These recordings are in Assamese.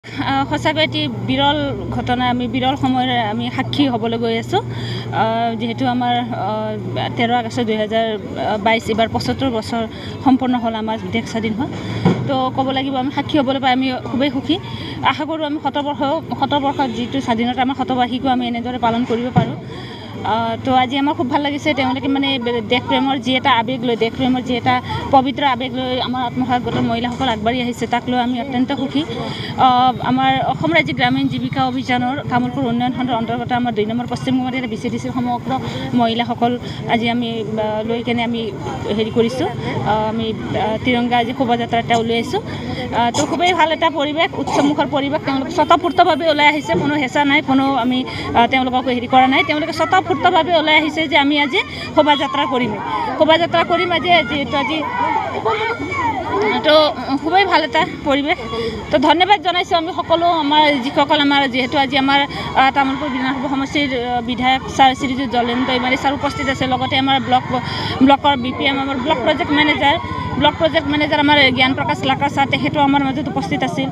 সঁচাকৈ এটি বিৰল ঘটনা আমি বিৰল সময়ৰ আমি সাক্ষী হ'বলৈ গৈ আছোঁ যিহেতু আমাৰ 13 আগষ্ট 2022 এইবাৰ 75 বছৰ সম্পূৰ্ণ হ'ল আমাৰ দেশ স্বাধীন হোৱা তো ক'ব লাগিব আমি সাক্ষী হ'বলৈ পাই আমি খুবেই সুখী আশা কৰোঁ আমি শতবৰ্ষত যিটো স্বাধীনতা আমাৰ শতবাৰ্ষিকীও আমি এনেদৰে পালন কৰিব পাৰোঁ তো আজি আমাৰ খুব ভাল লাগিছে তেওঁলোকে মানে দেশপ্ৰেমৰ যি এটা আৱেগ লৈ দেশপ্ৰেমৰ যি এটা পবিত্ৰ আৱেগ লৈ আমাৰ আত্মসহায়ক গোটৰ মহিলাসকল আগবাঢ়ি আহিছে তাক লৈ আমি অত্যন্ত সুখী আমাৰ অসম ৰাজ্যিক গ্ৰামীণ জীৱিকা অভিযানৰ তামোলপুৰ উন্নয়ন খণ্ডৰ অন্তৰ্গত আমাৰ 2 নম্বৰ পশ্চিমবংগত BCDCৰ সমগ্ৰ মহিলাসকল আজি আমি লৈ কেনে আমি হেৰি কৰিছোঁ আমি তিৰংগা আজি শোভাযাত্ৰা এটা উলিয়াইছোঁ তো খুবেই ভাল এটা পৰিৱেশ উৎসৱমুখৰ পৰিৱেশ তেওঁলোকে স্বতঃস্ফূৰ্তভাৱে ওলাই আহিছে কোনো হেঁচা নাই কোনো আমি তেওঁলোকক হেৰি কৰা নাই তেওঁলোকে স্বতঃস্ফূৰ্তভাৱে ওলাই আহিছে যে আমি আজি শোভাযাত্ৰা কৰিম আজি যিহেতু আজি তো খুবেই ভাল এটা পৰিৱেশ তো ধন্যবাদ জনাইছোঁ আমি সকলো আমাৰ যিসকল আমাৰ যিহেতু আজি আমাৰ তামোলপুৰ বিধানসভা সমষ্টিৰ বিধায়ক ছাৰ শ্ৰীযুত জলেন্দ্ৰ ইমাৰী ছাৰ উপস্থিত আছে লগতে আমাৰ ব্লকৰ BPM আমাৰ ব্লক প্ৰজেক্ট মেনেজাৰ আমাৰ জ্ঞান প্ৰকাশ লাকা ছাৰ তেখেতো আমাৰ মাজত উপস্থিত আছিল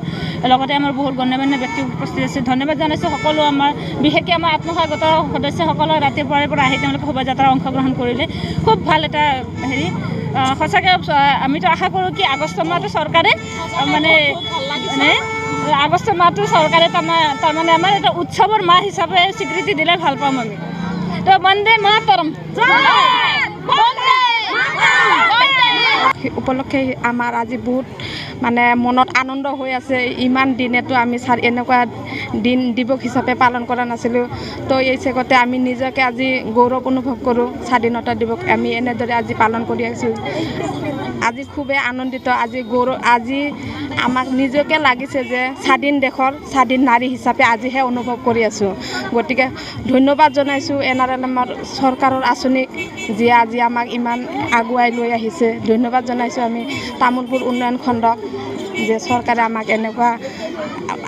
লগতে আমাৰ বহুত গণ্যমান্য ব্যক্তি উপস্থিত আছিল ধন্যবাদ জনাইছোঁ সকলো আমাৰ বিশেষকৈ আমাৰ আত্মসহায়ক গোটৰ সদস্যসকলে ৰাতিপুৱাৰ পৰা আহি তেওঁলোকে শোভাযাত্ৰাত অংশগ্ৰহণ কৰিলে খুব ভাল এটা হেৰি সঁচাকৈ আমিতো আশা কৰোঁ কি আগষ্ট মাহটো চৰকাৰে আগষ্ট মাহটো চৰকাৰে তাৰমানে আমাৰ এটা উৎসৱৰ মাহ হিচাপে স্বীকৃতি দিলে ভাল পাম আমি তো বন্দে মাতৰম উপলক্ষে আমাৰ আজি বহুত মানে মনত আনন্দ হৈ আছে ইমান দিনেতো আমি এনেকুৱা দিন দিৱস হিচাপে পালন কৰা নাছিলোঁ তো এই চেগতে আমি নিজকে আজি গৌৰৱ অনুভৱ কৰোঁ স্বাধীনতা দিৱস আমি এনেদৰে আজি পালন কৰি আছোঁ আজি খুবেই আনন্দিত আজি আমাক নিজকে লাগিছে যে স্বাধীন দেশৰ স্বাধীন নাৰী হিচাপে আজিহে অনুভৱ কৰি আছোঁ গতিকে ধন্যবাদ জনাইছোঁ NRLMৰ চৰকাৰৰ আঁচনিক যিয়ে আজি আমাক ইমান আগুৱাই লৈ আহিছে ধন্যবাদ জনাইছোঁ আমি তামোলপুৰ উন্নয়ন খণ্ডক যে চৰকাৰে আমাক এনেকুৱা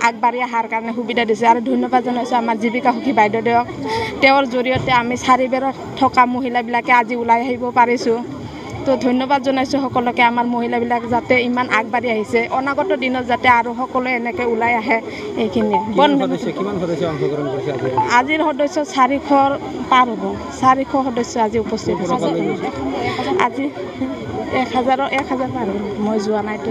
আগবাঢ়ি অহাৰ কাৰণে সুবিধা দিছে আৰু ধন্যবাদ জনাইছোঁ আমাৰ জীৱিকা সখী বাইদেউক তেওঁৰ জৰিয়তে আমি চাৰিবেৰত থকা মহিলাবিলাকে আজি ওলাই আহিব পাৰিছোঁ তো ধন্যবাদ জনাইছোঁ সকলোকে আমাৰ মহিলাবিলাক যাতে ইমান আগবাঢ়ি আহিছে অনাগত দিনত যাতে আৰু সকলোৱে এনেকৈ ওলাই আহে এইখিনিয়ে আজিৰ সদস্য 400 পাৰ হ'ব 400 সদস্য আজি উপস্থিত হৈছে আজি 1000 পাৰ মই যোৱা নাই তো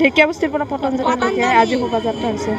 ঢেকীয়াবস্তিৰ পৰা পতঞ্জলিলৈকে আজি শোভাযাত্ৰা হৈছে